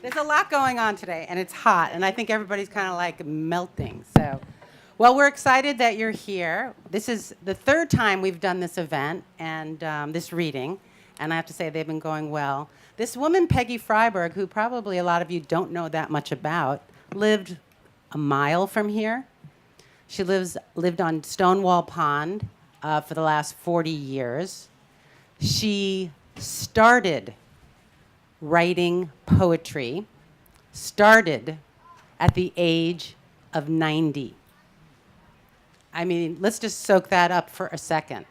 There's a lot going on today, and it's hot, and I think everybody's kind of like melting. So, well, we're excited that you're here. This is the third time we've done this event and this reading, and I have to say they've been going well. This woman, Peggy Freydberg, who probably a lot of you don't know that much about, lived a mile from here. She lived on Stonewall Pond for the last 40 years. She started writing poetry, started at the age of 90. I mean, let's just soak that up for a second.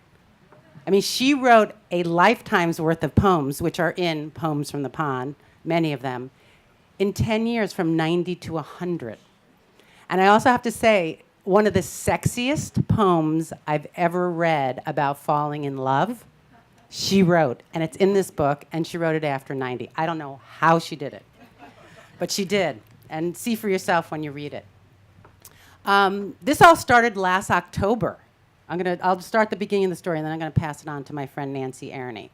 I mean, she wrote a lifetime's worth of poems, which are in Poems from the Pond, many of them, in 10 years from 90 to 100. And I also have to say, one of the sexiest poems I've ever read about falling in love, she wrote, and it's in this book, and she wrote it after 90. I don't know how she did it, but she did. And see for yourself when you read it. This all started last October. I'll start the beginning of the story, and then I'm going to pass it on to my friend Nancy Aronie.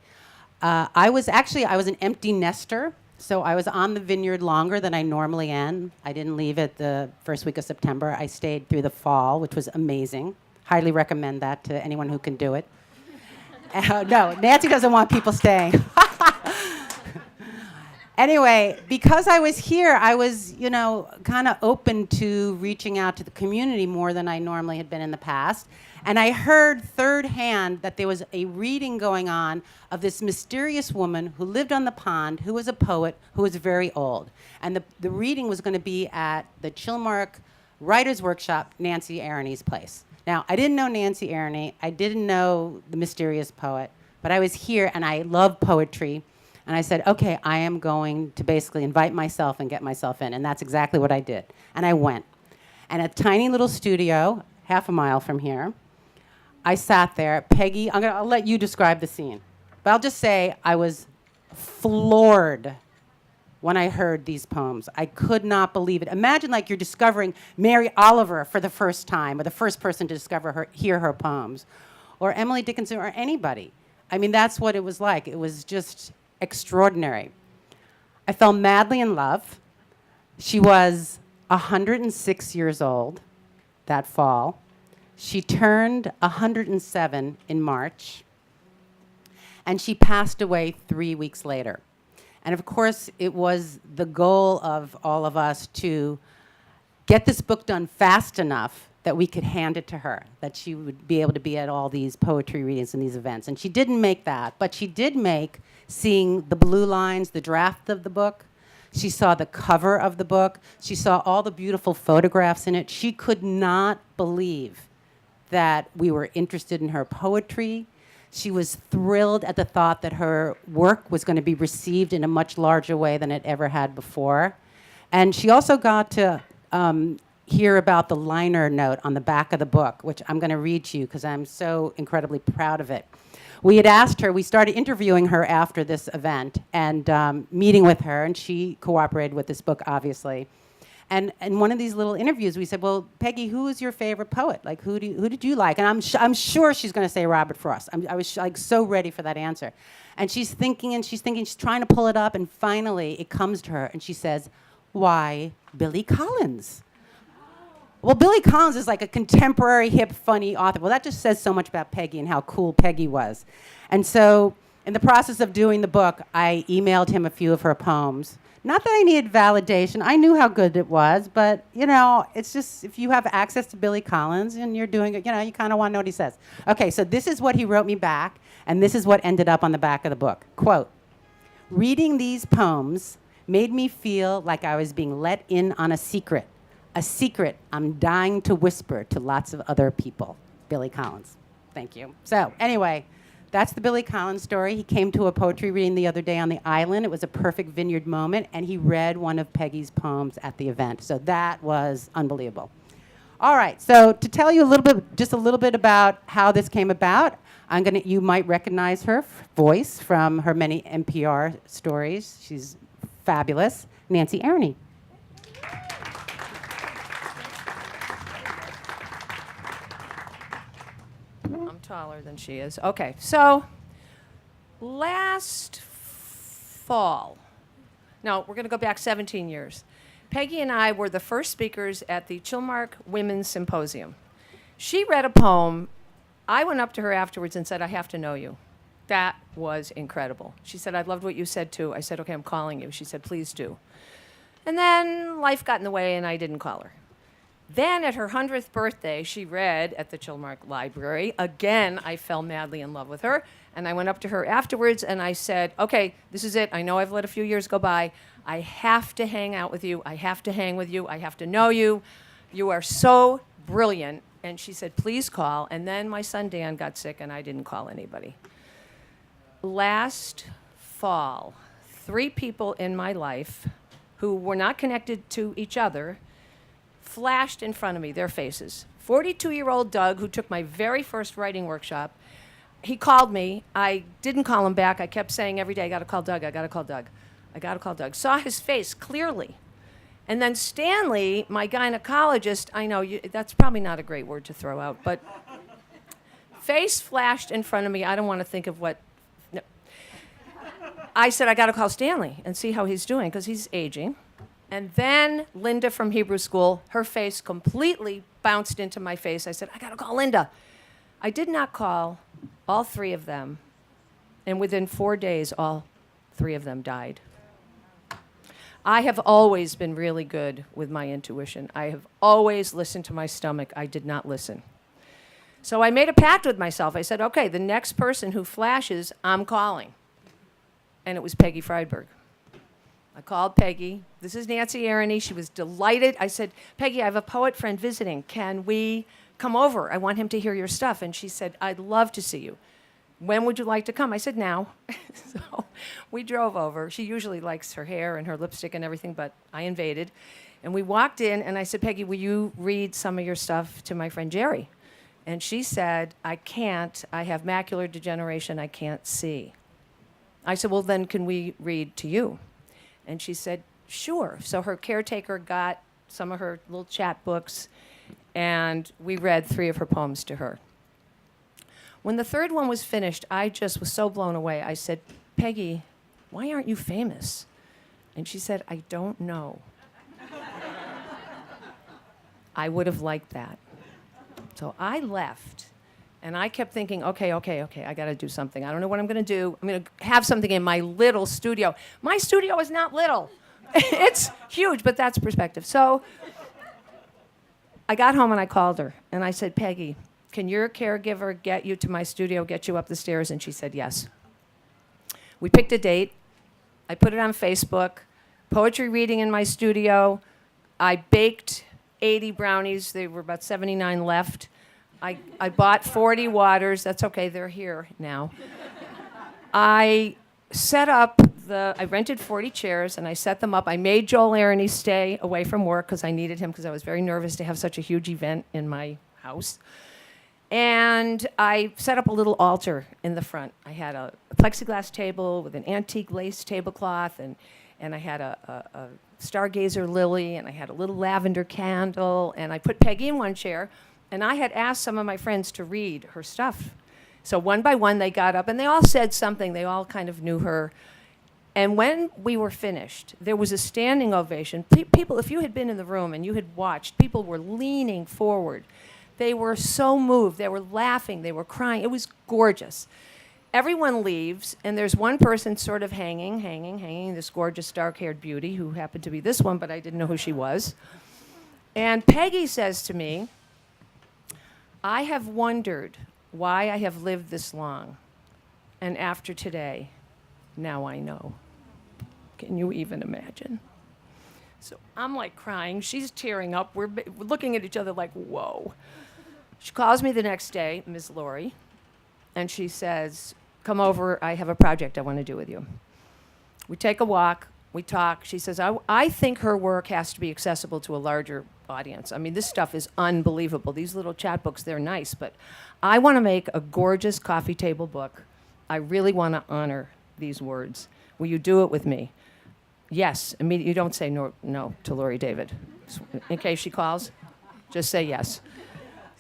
I was an empty nester, so I was on the Vineyard longer than I normally am. I didn't leave it the first week of September. I stayed through the fall, which was amazing. Highly recommend that to anyone who can do it. No, Nancy doesn't want people staying. Anyway, because I was here, I was, kind of open to reaching out to the community more than I normally had been in the past. And I heard third hand that there was a reading going on of this mysterious woman who lived on the pond, who was a poet, who was very old. And the reading was going to be at the Chilmark Writers' Workshop, Nancy Aronie's place. Now, I didn't know Nancy Aronie. I didn't know the mysterious poet. But I was here, and I love poetry. And I said, okay, I am going to basically invite myself and get myself in. And that's exactly what I did. And I went. And a tiny little studio, half a mile from here, I sat there. Peggy, I'll let you describe the scene. But I'll just say I was floored when I heard these poems. I could not believe it. Imagine like you're discovering Mary Oliver for the first time, or the first person to hear her poems, or Emily Dickinson, or anybody. I mean, that's what it was like. It was just extraordinary. I fell madly in love. She was 106 years old that fall. She turned 107 in March, and she passed away 3 weeks later. And of course, it was the goal of all of us to get this book done fast enough that we could hand it to her, that she would be able to be at all these poetry readings and these events. And she didn't make that, but she did make seeing the blue lines, the draft of the book. She saw the cover of the book. She saw all the beautiful photographs in it. She could not believe that we were interested in her poetry. She was thrilled at the thought that her work was going to be received in a much larger way than it ever had before. And she also got to hear about the liner note on the back of the book, which I'm going to read to you because I'm so incredibly proud of it. We had asked her, we started interviewing her after this event and meeting with her, and she cooperated with this book, obviously. And in one of these little interviews, we said, well, Peggy, who is your favorite poet? Like, who did you like? And I'm sure she's going to say Robert Frost. I was like so ready for that answer. And she's thinking, she's trying to pull it up, and finally it comes to her, and she says, why, Billy Collins? Well, Billy Collins is like a contemporary, hip, funny author. Well, that just says so much about Peggy and how cool Peggy was. And so in the process of doing the book, I emailed him a few of her poems. Not that I needed validation. I knew how good it was, but, it's just if you have access to Billy Collins and you're doing it, you kind of want to know what he says. Okay, so this is what he wrote me back, and this is what ended up on the back of the book. Quote, reading these poems made me feel like I was being let in on a secret I'm dying to whisper to lots of other people. Billy Collins. Thank you. So anyway, that's the Billy Collins story. He came to a poetry reading the other day on the island. It was a perfect Vineyard moment, and he read one of Peggy's poems at the event. So that was unbelievable. All right, so to tell you just a little bit about how this came about, you might recognize her voice from her many NPR stories. She's fabulous. Nancy Aronie. I'm taller than she is. Okay, so last fall, No, we're going to go back 17 years. Peggy and I were the first speakers at the Chilmark Women's Symposium. She read a poem. I went up to her afterwards and said, I have to know you. That was incredible. She said, I loved what you said too. I said, okay, I'm calling you. She said, please do. And then life got in the way and I didn't call her. Then at her 100th birthday, she read at the Chilmark Library. Again, I fell madly in love with her. And I went up to her afterwards and I said, okay, this is it. I know I've let a few years go by. I have to hang out with you. I have to hang with you. I have to know you. You are so brilliant. And she said, please call. And then my son Dan got sick and I didn't call anybody. Last fall, 3 people in my life who were not connected to each other flashed in front of me, their faces. 42-year-old Doug, who took my very first writing workshop, he called me. I didn't call him back. I kept saying every day, I got to call Doug, I got to call Doug, I got to call Doug. Saw his face clearly. And then Stanley, my gynecologist, I know that's probably not a great word to throw out, but face flashed in front of me. I don't want to think of what. No. I said, I got to call Stanley and see how he's doing because he's aging. And then Linda from Hebrew school, her face completely bounced into my face. I said, I got to call Linda. I did not call all 3 of them. And within 4 days, all 3 of them died. I have always been really good with my intuition. I have always listened to my stomach. I did not listen. So I made a pact with myself. I said, okay, the next person who flashes, I'm calling. And it was Peggy Freydberg. I called Peggy. This is Nancy Aronie. She was delighted. I said, Peggy, I have a poet friend visiting. Can we come over? I want him to hear your stuff. And she said, I'd love to see you. When would you like to come? I said, now. So we drove over. She usually likes her hair and her lipstick and everything, but I invaded. And we walked in, and I said, Peggy, will you read some of your stuff to my friend Jerry? And she said, I can't. I have macular degeneration. I can't see. I said, well, then can we read to you? And she said, sure. So her caretaker got some of her little chat books, and we read 3 of her poems to her. When the 3rd one was finished, I just was so blown away. I said, Peggy, why aren't you famous? And she said, I don't know. I would have liked that. So I left, and I kept thinking, okay, I got to do something. I don't know what I'm going to do. I'm going to have something in my little studio. My studio is not little. It's huge, but that's perspective. So I got home, and I called her, and I said, Peggy, can your caregiver get you to my studio, get you up the stairs? And she said yes. We picked a date. I put it on Facebook. Poetry reading in my studio. I baked 80 brownies. There were about 79 left. I bought 40 waters. That's okay. They're here now. I set up I rented 40 chairs, and I set them up. I made Joel Aronie stay away from work because I needed him because I was very nervous to have such a huge event in my house. And I set up a little altar in the front. I had a plexiglass table with an antique lace tablecloth, and I had a stargazer lily, and I had a little lavender candle, and I put Peggy in one chair, and I had asked some of my friends to read her stuff. So one by one, they got up, and they all said something. They all kind of knew her. And when we were finished, there was a standing ovation. People, if you had been in the room and you had watched, people were leaning forward. They were so moved. They were laughing. They were crying. It was gorgeous. Everyone leaves, and there's one person sort of hanging, this gorgeous dark-haired beauty who happened to be this one, but I didn't know who she was. And Peggy says to me, I have wondered why I have lived this long. And after today, now I know. Can you even imagine? So I'm like crying. She's tearing up. We're looking at each other like, whoa. She calls me the next day, Ms. Laurie, and she says, come over. I have a project I want to do with you. We take a walk. We talk. She says, I think her work has to be accessible to a larger audience. I mean, this stuff is unbelievable. These little chat books, they're nice, but I want to make a gorgeous coffee table book. I really want to honor these words. Will you do it with me? Yes. Immediately. You don't say no to Laurie David. In case she calls, just say yes.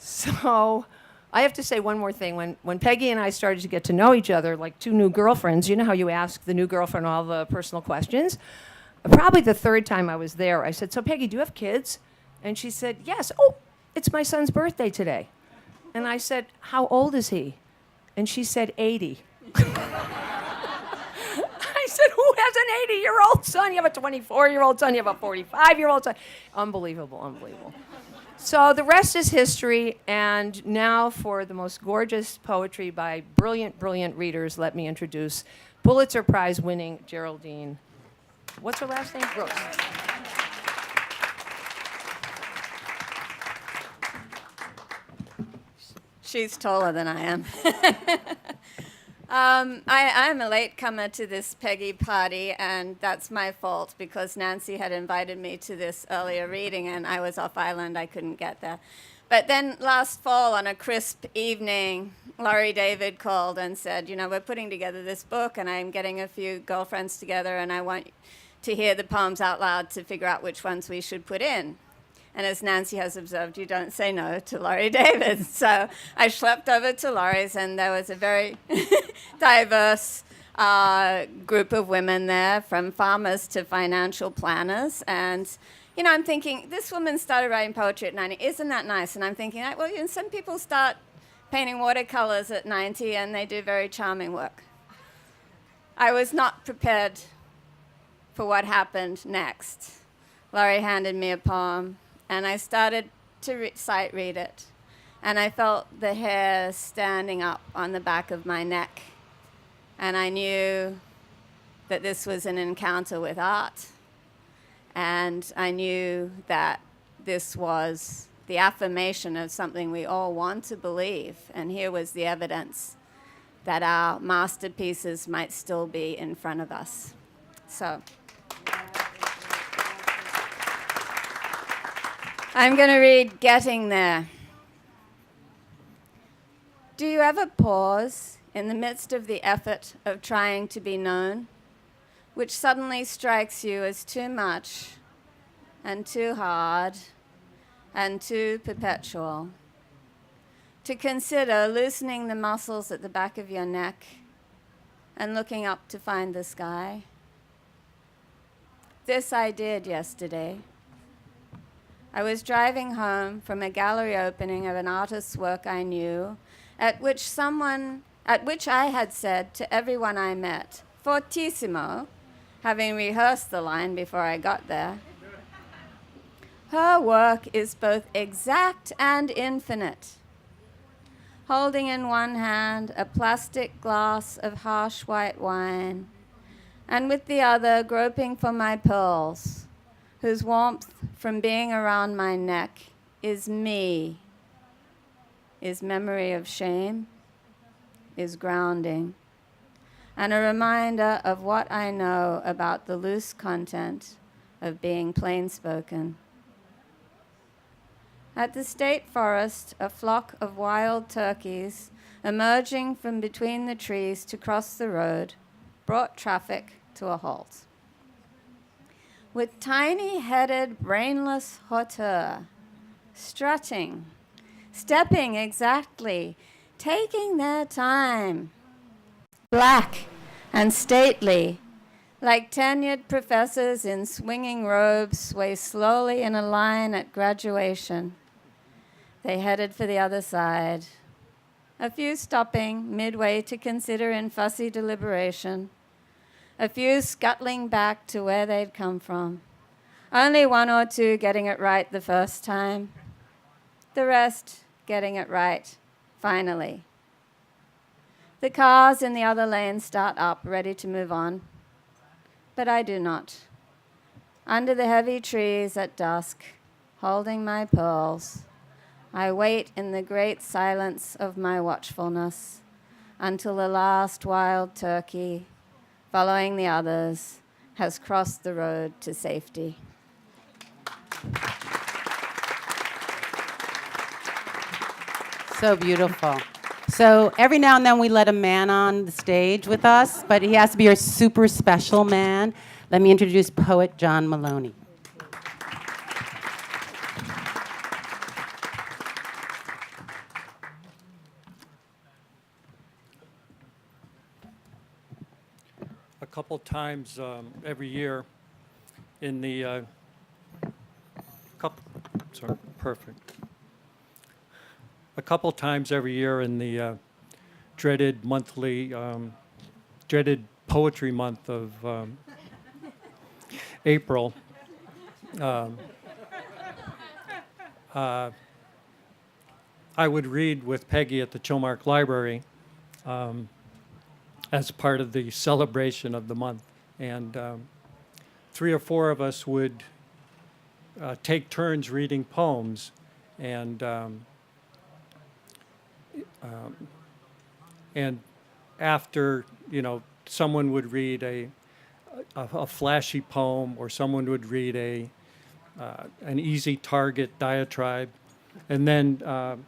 So I have to say one more thing. When Peggy and I started to get to know each other, like 2 new girlfriends, you know how you ask the new girlfriend all the personal questions? probably the third time I was there, I said, "So Peggy, do you have kids?" And she said, "Yes." "Oh, it's my son's birthday today." And I said, "How old is he?" And she said, 80. I said, "Who has an 80-year-old son? You have a 24-year-old son, you have a 45-year-old son." Unbelievable, unbelievable. So the rest is history, and now for the most gorgeous poetry by brilliant, brilliant readers, let me introduce Pulitzer Prize winning Geraldine. What's her last name? Gross. She's taller than I am. I'm a latecomer to this Peggy party, and that's my fault because Nancy had invited me to this earlier reading, and I was off island. I couldn't get there. But then last fall, on a crisp evening, Laurie David called and said, we're putting together this book, and I'm getting a few girlfriends together, and I want to hear the poems out loud to figure out which ones we should put in. And as Nancy has observed, you don't say no to Laurie David. So I schlepped over to Laurie's, and there was a very diverse group of women there, from farmers to financial planners. And, I'm thinking, this woman started writing poetry at 90. Isn't that nice? And I'm thinking, well, some people start painting watercolors at 90, and they do very charming work. I was not prepared for what happened next. Laurie handed me a poem, and I started to sight read it. And I felt the hair standing up on the back of my neck. And I knew that this was an encounter with art. And I knew that this was the affirmation of something we all want to believe. And here was the evidence that our masterpieces might still be in front of us. So I'm going to read Getting There. Do you ever pause in the midst of the effort of trying to be known, which suddenly strikes you as too much and too hard and too perpetual, to consider loosening the muscles at the back of your neck and looking up to find the sky? This I did yesterday. I was driving home from a gallery opening of an artist's work I knew, at which I had said to everyone I met, fortissimo, having rehearsed the line before I got there, her work is both exact and infinite. Holding in one hand a plastic glass of harsh white wine, and with the other groping for my pearls, whose warmth from being around my neck is me, is memory of shame, is grounding, and a reminder of what I know about the loose content of being plain-spoken. At the state forest, a flock of wild turkeys, emerging from between the trees to cross the road, brought traffic to a halt. With tiny-headed, brainless hauteur, strutting, stepping exactly, taking their time, black and stately, like tenured professors in swinging robes sway slowly in a line at graduation. They headed for the other side, a few stopping midway to consider in fussy deliberation, a few scuttling back to where they'd come from, only one or two getting it right the first time, the rest getting it right finally. The cars in the other lane start up, ready to move on, but I do not. Under the heavy trees at dusk, holding my pearls, I wait in the great silence of my watchfulness until the last wild turkey, following the others, has crossed the road to safety. So beautiful. So every now and then we let a man on the stage with us, but he has to be a super special man. Let me introduce poet John Maloney. A couple times every year, in the couple, sorry, perfect. A couple times every year in the dreaded monthly, dreaded poetry month of April, I would read with Peggy at the Chilmark Library as part of the celebration of the month. And 3 or 4 of us would take turns reading poems. And after, you know, someone would read a flashy poem, or someone would read an easy target diatribe, and then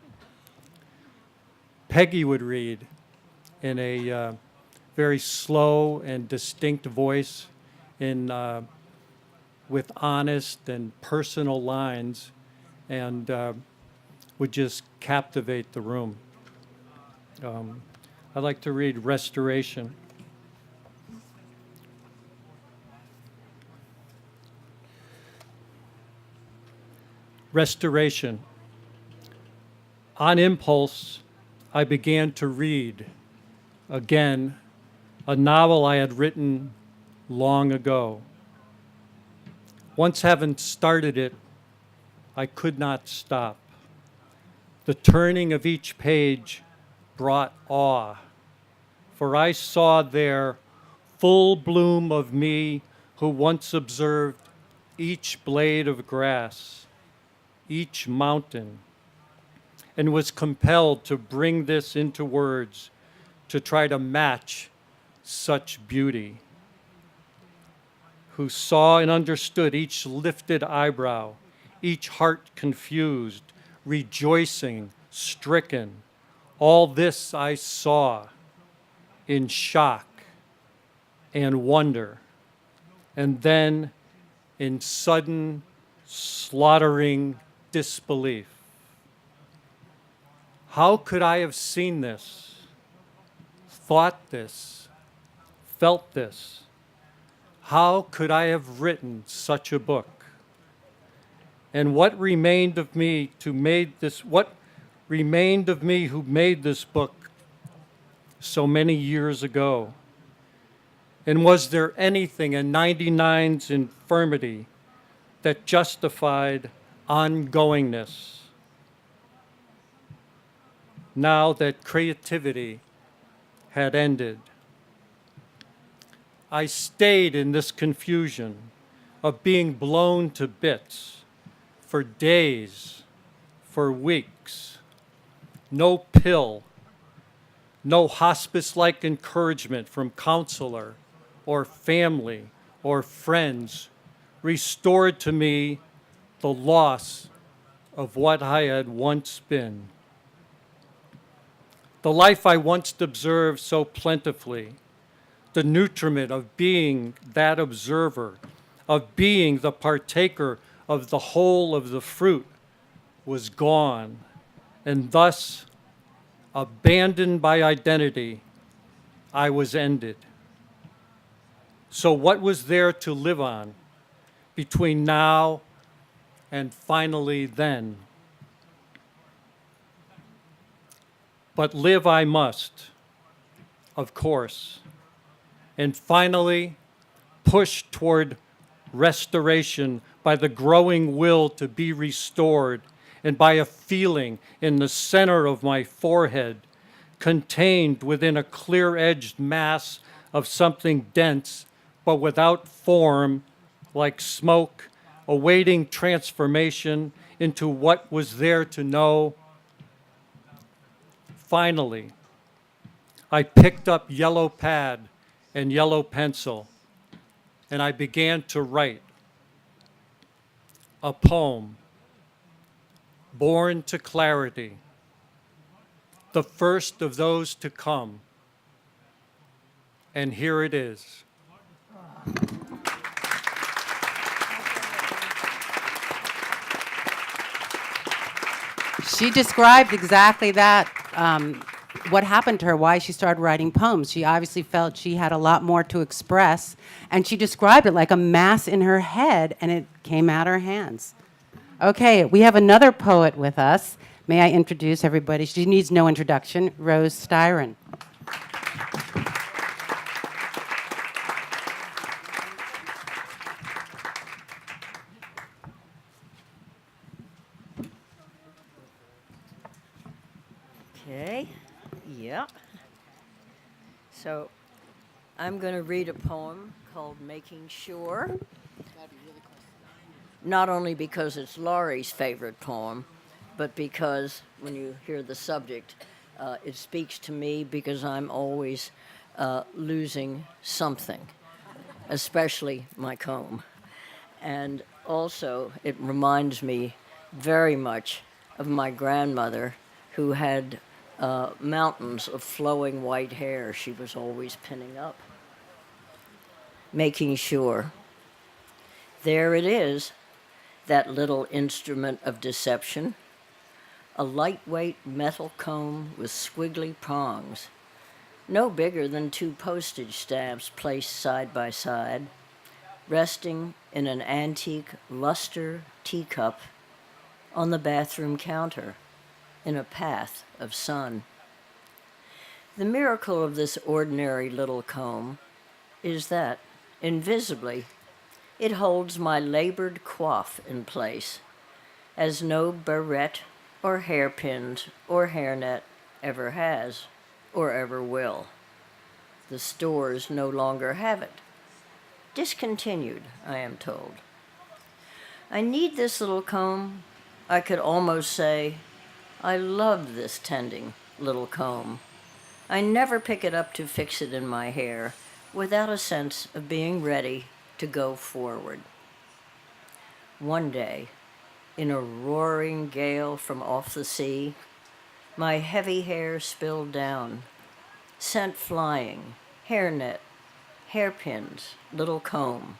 Peggy would read in a very slow and distinct voice, with honest and personal lines, and would just captivate the room. I'd like to read Restoration. Restoration. On impulse, I began to read again a novel I had written long ago. Once having started it, I could not stop. The turning of each page brought awe, for I saw there full bloom of me who once observed each blade of grass, each mountain, and was compelled to bring this into words to try to match such beauty, who saw and understood each lifted eyebrow, each heart confused, rejoicing, stricken. All this I saw in shock and wonder, and then in sudden, slaughtering disbelief. How could I have seen this, thought this, felt this? How could I have written such a book? And what remained of me who made this book so many years ago? And was there anything in 99's infirmity that justified ongoingness? Now that creativity had ended, I stayed in this confusion of being blown to bits for days, for weeks. No pill, no hospice-like encouragement from counselor or family or friends restored to me the loss of what I had once been. The life I once observed so plentifully, the nutriment of being that observer, of being the partaker of the whole of the fruit, was gone, and thus, abandoned by identity, I was ended. So what was there to live on between now and finally then? But live I must, of course, and finally push toward restoration by the growing will to be restored, and by a feeling in the center of my forehead, contained within a clear-edged mass of something dense, but without form, like smoke, awaiting transformation into what was there to know. Finally, I picked up yellow pad and yellow pencil, and I began to write a poem, Born to Clarity, the first of those to come. And here it is. She described exactly that what happened to her, why she started writing poems. She obviously felt she had a lot more to express, and she described it like a mass in her head, and it came out her hands. Okay, we have another poet with us. May I introduce everybody? She needs no introduction, Rose Styron. Okay, yeah. So I'm going to read a poem called Making Sure. Not only because it's Laurie's favorite poem, but because when you hear the subject, it speaks to me because I'm always losing something, especially my comb. And also, it reminds me very much of my grandmother, who had mountains of flowing white hair she was always pinning up. Making sure. There it is, that little instrument of deception. A lightweight metal comb with squiggly prongs, no bigger than 2 postage stamps placed side by side, resting in an antique luster teacup on the bathroom counter in a path of sun. The miracle of this ordinary little comb is that, invisibly, it holds my labored coif in place, as no barrette or hairpins or hairnet ever has or ever will. The stores no longer have it. Discontinued, I am told. I need this little comb. I could almost say, I love this tending little comb. I never pick it up to fix it in my hair without a sense of being ready to go forward. One day, in a roaring gale from off the sea, my heavy hair spilled down, sent flying, hairnet, hairpins, little comb.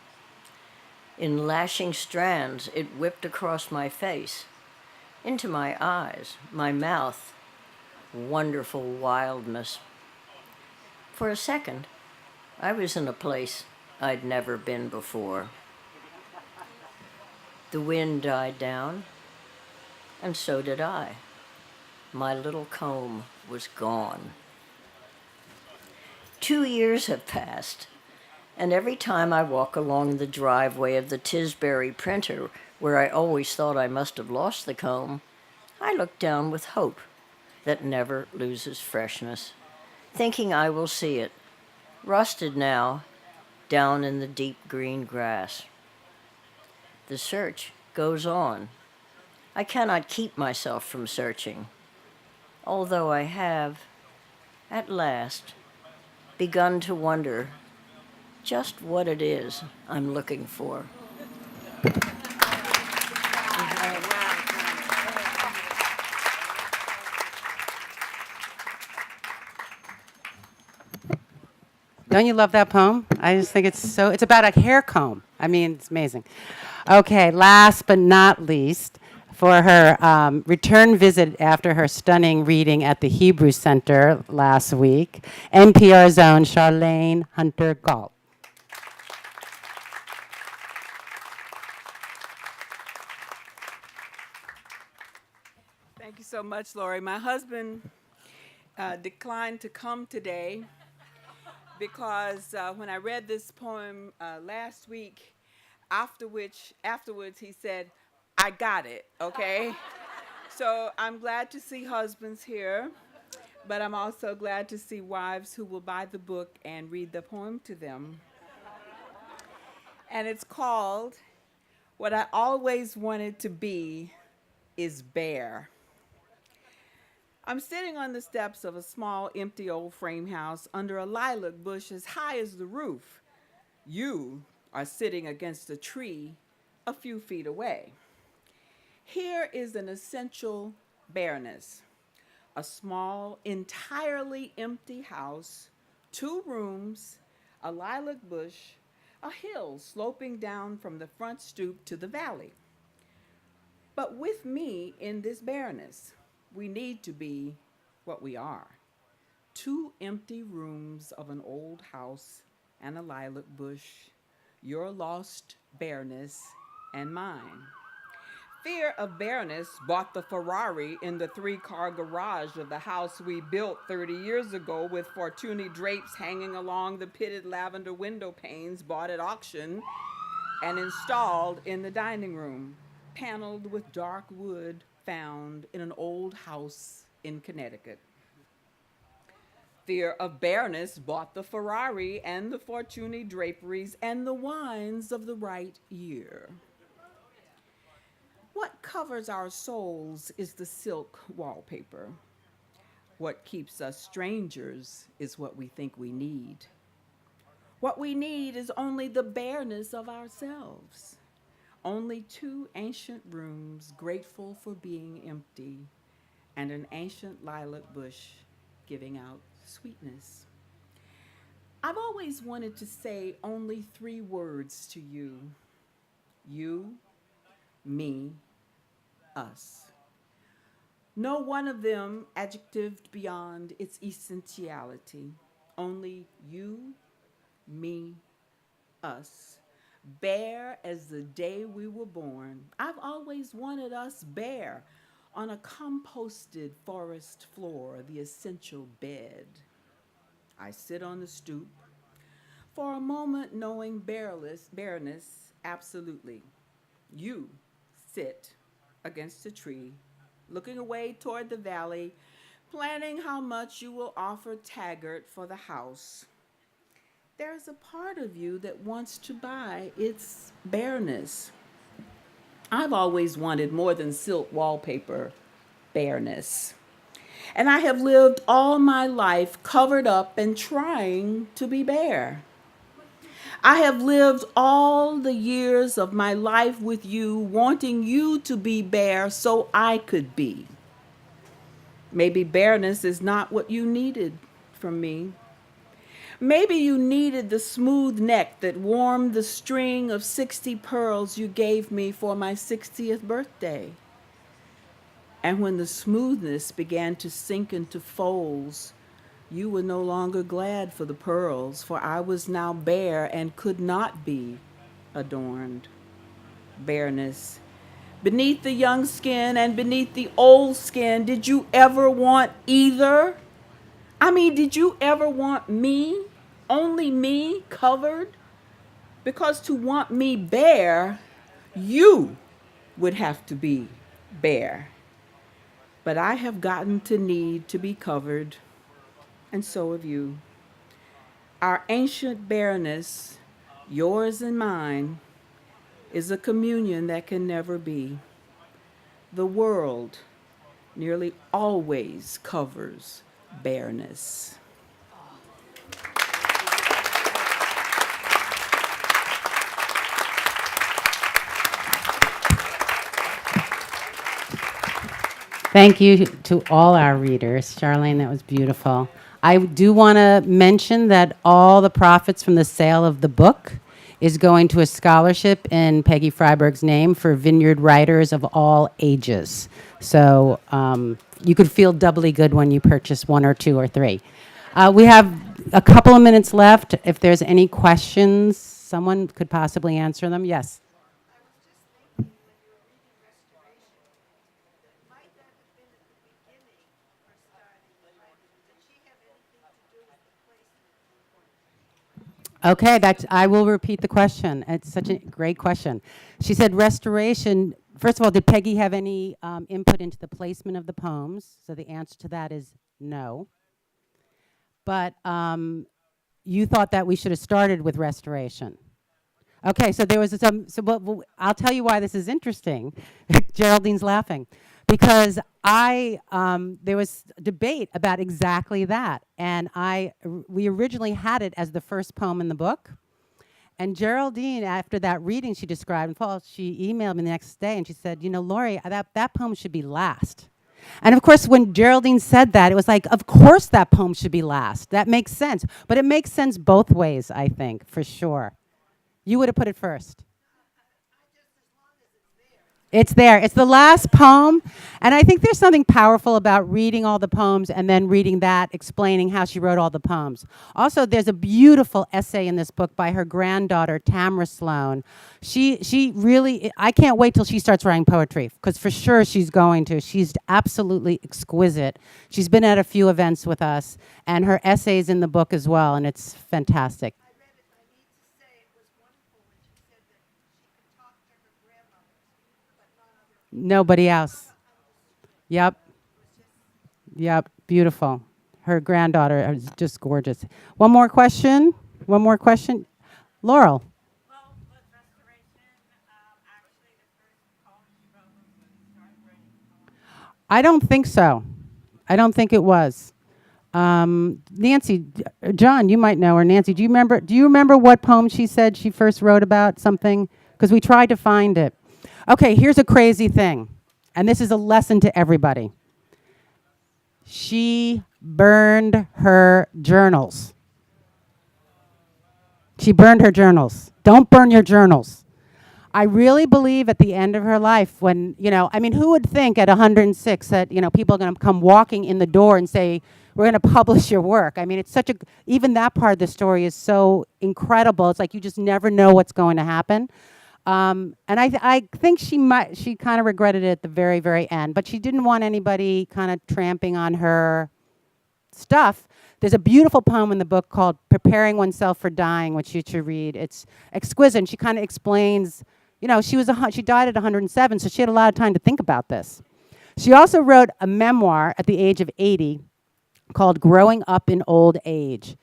In lashing strands, it whipped across my face, into my eyes, my mouth. Wonderful wildness. For a second, I was in a place I'd never been before. The wind died down, and so did I. My little comb was gone. 2 years have passed, and every time I walk along the driveway of the Tisbury printer, where I always thought I must have lost the comb, I look down with hope that never loses freshness, thinking I will see it, rusted now, down in the deep green grass. The search goes on. I cannot keep myself from searching, although I have, at last, begun to wonder just what it is I'm looking for. Don't you love that poem? I just think it's about a hair comb. I mean, it's amazing. Okay, last but not least, for her return visit after her stunning reading at the Hebrew Center last week, NPR's own Charlayne Hunter-Gault. Thank you so much, Laurie. My husband declined to come today because when I read this poem last week, afterwards he said, I got it, okay? So I'm glad to see husbands here, but I'm also glad to see wives who will buy the book and read the poem to them. And it's called What I Always Wanted to Be is Bare. I'm sitting on the steps of a small, empty old frame house under a lilac bush as high as the roof. You are sitting against a tree a few feet away. Here is an essential bareness. A small, entirely empty house, 2 rooms, a lilac bush, a hill sloping down from the front stoop to the valley. But with me in this bareness, we need to be what we are. 2 empty rooms of an old house and a lilac bush, your lost bareness and mine. Fear of bareness bought the Ferrari in the 3-car garage of the house we built 30 years ago with Fortuny drapes hanging along the pitted lavender window panes bought at auction and installed in the dining room, paneled with dark wood found in an old house in Connecticut. Fear of bareness bought the Ferrari and the Fortuny draperies and the wines of the right year. What covers our souls is the silk wallpaper. What keeps us strangers is what we think we need. What we need is only the bareness of ourselves. Only 2 ancient rooms grateful for being empty, and an ancient lilac bush giving out sweetness. I've always wanted to say only 3 words to you. You, me, us. No one of them adjectived beyond its essentiality. Only you, me, us. Bare as the day we were born. I've always wanted us bare on a composted forest floor, the essential bed. I sit on the stoop, for a moment knowing bareness absolutely. You sit against a tree, looking away toward the valley, planning how much you will offer Taggart for the house. There's a part of you that wants to buy its bareness. I've always wanted more than silk wallpaper, bareness. And I have lived all my life covered up and trying to be bare. I have lived all the years of my life with you, wanting you to be bare so I could be. Maybe bareness is not what you needed from me. Maybe you needed the smooth neck that warmed the string of 60 pearls you gave me for my 60th birthday. And when the smoothness began to sink into folds, you were no longer glad for the pearls, for I was now bare and could not be adorned. Bareness. Beneath the young skin and beneath the old skin, did you ever want either? I mean, did you ever want me? Only me covered? Because to want me bare, you would have to be bare. But I have gotten to need to be covered, and so have you. Our ancient bareness, yours and mine, is a communion that can never be. The world nearly always covers bareness. Thank you to all our readers. Charlayne, that was beautiful. I do want to mention that all the profits from the sale of the book is going to a scholarship in Peggy Freydberg's name for Vineyard writers of all ages. So you could feel doubly good when you purchase 1 or 2 or 3. We have a couple of minutes left. If there's any questions, someone could possibly answer them. Yes. Okay, I will repeat the question. It's such a great question. She said restoration. First of all, did Peggy have any input into the placement of the poems? So the answer to that is no. But you thought that we should have started with restoration. Okay, so there was some, but I'll tell you why this is interesting. Geraldine's laughing. Because there was debate about exactly that. And we originally had it as the first poem in the book. And Geraldine, after that reading she described in fall, she emailed me the next day and she said, you know, Laurie, that poem should be last. And of course, when Geraldine said that, it was like, of course that poem should be last. That makes sense. But it makes sense both ways, I think, for sure. You would have put it first. It's there. It's the last poem. And I think there's something powerful about reading all the poems and then reading that, explaining how she wrote all the poems. Also, there's a beautiful essay in this book by her granddaughter, Tamara Sloan. She really, I can't wait till she starts writing poetry, because for sure she's going to. She's absolutely exquisite. She's been at a few events with us, and her essay's in the book as well, and it's fantastic. Nobody else. Yep. Yep. Beautiful. Her granddaughter is just gorgeous. One more question. One more question. Laurel. Well, was restoration actually the first poem she wrote when she started writing poems? I don't think so. I don't think it was. Nancy, John, you might know her. Nancy, do you remember what poem she said she first wrote about something? Because we tried to find it. Okay, here's a crazy thing, and this is a lesson to everybody. She burned her journals. She burned her journals. Don't burn your journals. I really believe at the end of her life when, I mean, who would think at 106 that, people are going to come walking in the door and say, we're going to publish your work. I mean, it's even that part of the story is so incredible. It's like you just never know what's going to happen. And I think she kind of regretted it at the very, very end, but she didn't want anybody kind of tramping on her stuff. There's a beautiful poem in the book called Preparing Oneself for Dying, which you should read. It's exquisite. And she kind of explains, she died at 107, so she had a lot of time to think about this. She also wrote a memoir at the age of 80 called Growing Up in Old Age.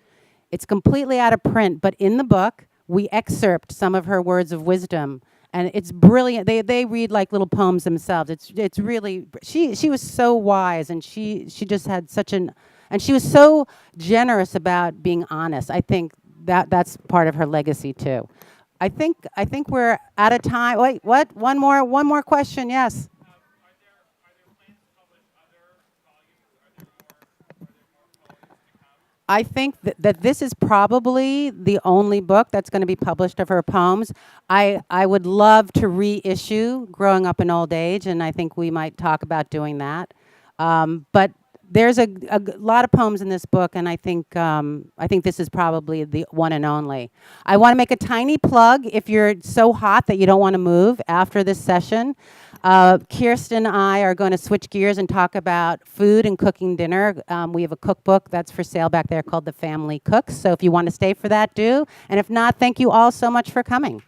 It's completely out of print, but in the book, we excerpt some of her words of wisdom, and it's brilliant. They read like little poems themselves. It's really, she was so wise, and she just had and she was so generous about being honest. I think that's part of her legacy too. I think we're out of time. Wait, what? One more question. Yes. Are there plans to publish other volumes? Are there more volumes to come? I think that this is probably the only book that's going to be published of her poems. I would love to reissue Growing Up in Old Age, and I think we might talk about doing that. But there's a lot of poems in this book, and I think this is probably the one and only. I want to make a tiny plug if you're so hot that you don't want to move after this session. Kirsten and I are going to switch gears and talk about food and cooking dinner. We have a cookbook that's for sale back there called The Family Cooks. So if you want to stay for that, do. And if not, thank you all so much for coming.